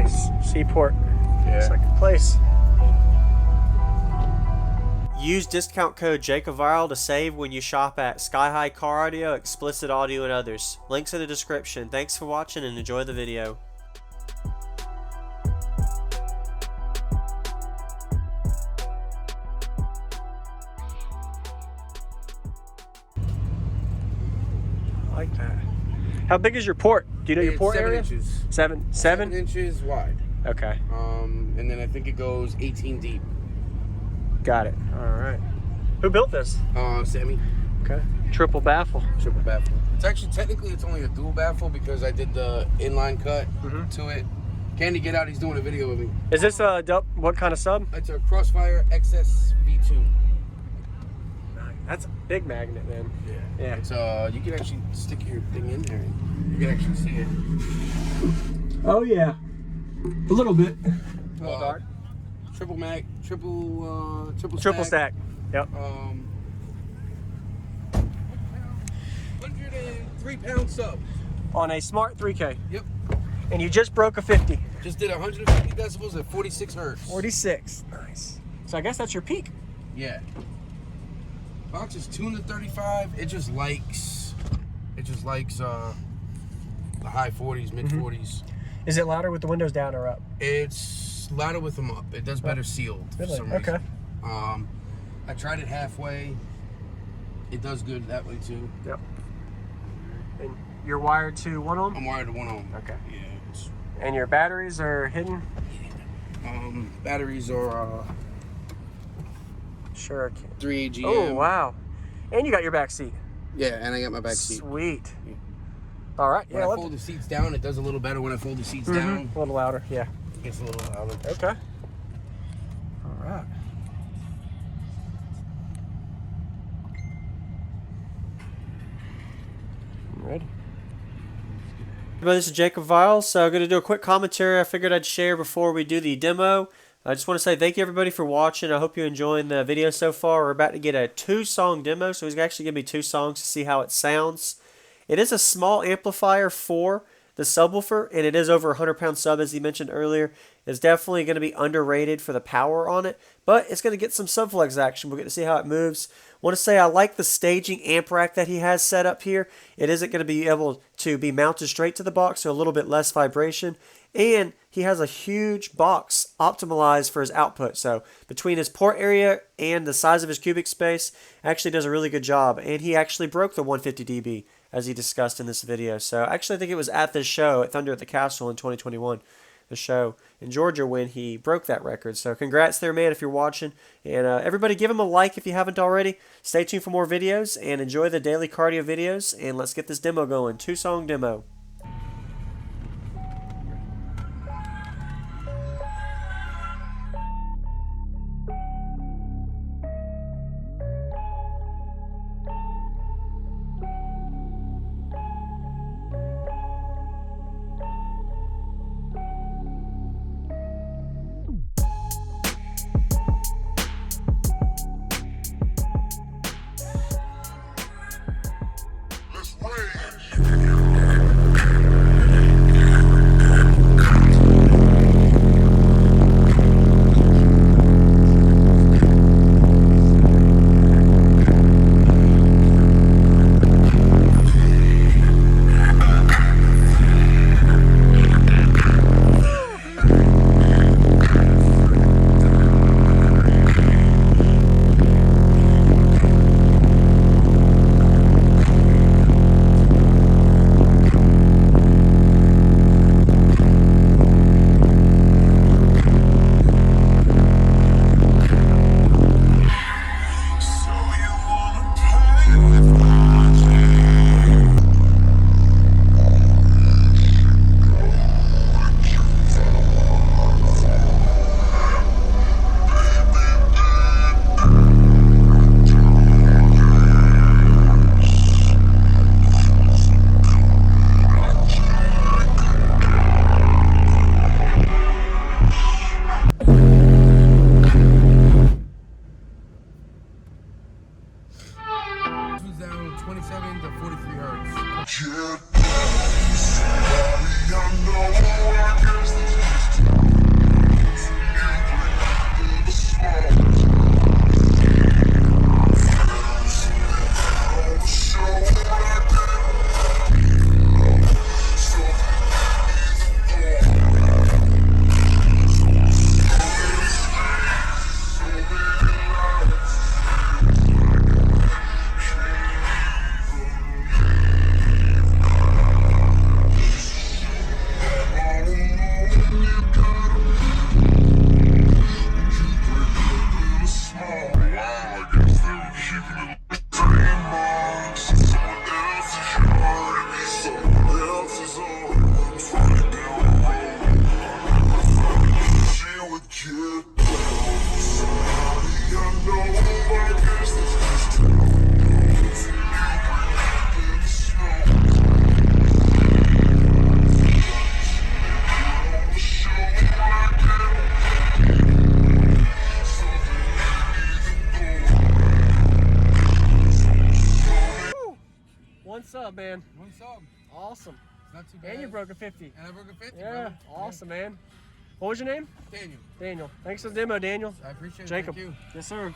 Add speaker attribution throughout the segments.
Speaker 1: Nice. Seaport.
Speaker 2: Yeah.
Speaker 1: It's like a place.
Speaker 3: Use discount code JacobViral to save when you shop at Sky High Car Audio, Xplicit Audio, and others. Links in the description. Thanks for watching and enjoy the video.
Speaker 1: I like that. How big is your port? Do you know your port
Speaker 2: 7
Speaker 1: area?
Speaker 2: inches.
Speaker 1: 7
Speaker 2: 7 inches wide.
Speaker 1: Okay.
Speaker 2: And then I think it goes 18 deep.
Speaker 1: Got it. All right. Who built this?
Speaker 2: Sammy.
Speaker 1: Okay. Triple baffle.
Speaker 2: Triple baffle. It's actually, technically, it's only a dual baffle because I did the inline cut to it. Candy, get out. He's doing a video with me.
Speaker 1: Is this what kind of sub?
Speaker 2: It's a Crossfire XS V2.
Speaker 1: That's a big magnet, man.
Speaker 2: Yeah.
Speaker 1: Yeah.
Speaker 2: It's you can actually stick your thing in there. You can actually see it.
Speaker 1: Oh yeah. A little bit.
Speaker 2: A little dark. Triple mag, triple
Speaker 1: stack. Yep.
Speaker 2: 103-pound sub.
Speaker 1: On a smart 3K.
Speaker 2: Yep.
Speaker 1: And you just broke a 50.
Speaker 2: Just did 150 decibels at 46 hertz.
Speaker 1: 46. Nice. So I guess that's your peak.
Speaker 2: Yeah. Box is tuned to 35. It just likes the high 40s, mid 40s.
Speaker 1: Is it louder with the windows down or up?
Speaker 2: It's louder with them up. It does better sealed for some reason.
Speaker 1: Okay.
Speaker 2: I tried it halfway. It does good that way too.
Speaker 1: Yep. And you're wired to 1 ohm?
Speaker 2: I'm wired to 1 ohm.
Speaker 1: Okay.
Speaker 2: Yeah.
Speaker 1: And your batteries are hidden?
Speaker 2: Batteries are
Speaker 1: Sure.
Speaker 2: 3 AGM.
Speaker 1: Oh wow. And you got your back seat.
Speaker 2: Yeah, and I got my back seat.
Speaker 1: Sweet. All right.
Speaker 2: When I fold the seats down, it does a little better when I fold the seats down.
Speaker 1: A little louder. Yeah.
Speaker 2: It gets a little louder.
Speaker 1: Okay. All right. Ready?
Speaker 3: Everybody, this is JacobViral, so I'm going to do a quick commentary I figured I'd share before we do the demo. I just want to say thank you everybody for watching. I hope you're enjoying the video so far. We're about to get a 2-song demo, so he's actually going to be 2 songs to see how it sounds. It is a small amplifier for the subwoofer, and it is over a 100-pound sub, as he mentioned earlier. It's definitely going to be underrated for the power on it, but it's going to get some subflex action. We'll get to see how it moves. I want to say I like the staging amp rack that he has set up here. It isn't going to be able to be mounted straight to the box, so a little bit less vibration. And he has a huge box optimized for his output. So between his port area and the size of his cubic space, actually does a really good job. And he actually broke the 150 dB, as he discussed in this video. So actually I think it was at this show at Thunder at the Castle in 2021. The show in Georgia when he broke that record. So congrats there, man, if you're watching. And everybody give him a like if you haven't already. Stay tuned for more videos and enjoy the daily cardio videos. And let's get this demo going. 2-song demo.
Speaker 1: sub, man.
Speaker 2: 1 sub.
Speaker 1: Awesome.
Speaker 2: It's not too bad.
Speaker 1: And you broke a 50.
Speaker 2: And I broke a 50,
Speaker 1: Yeah,
Speaker 2: brother.
Speaker 1: awesome, man. What was your name?
Speaker 2: Daniel.
Speaker 1: Daniel. Thanks for the demo, Daniel.
Speaker 2: I appreciate it.
Speaker 1: Jacob.
Speaker 2: Thank you.
Speaker 1: Yes, sir.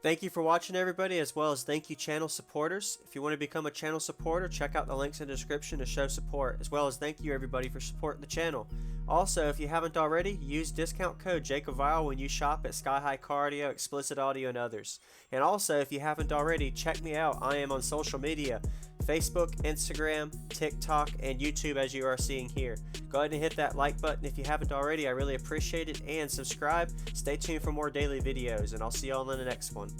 Speaker 3: Thank you for watching, everybody, as well as thank you channel supporters. If you want to become a channel supporter, check out the links in the description to show support, as well as thank you everybody for supporting the channel. Also, if you haven't already, use discount code JacobViral when you shop at Sky High Cardio, Xplicit Audio, and others. And also, if you haven't already, check me out. I am on social media, Facebook, Instagram, TikTok, and YouTube, as you are seeing here. Go ahead and hit that like button if you haven't already. I really appreciate it. And subscribe. Stay tuned for more daily videos, and I'll see you all in the next one.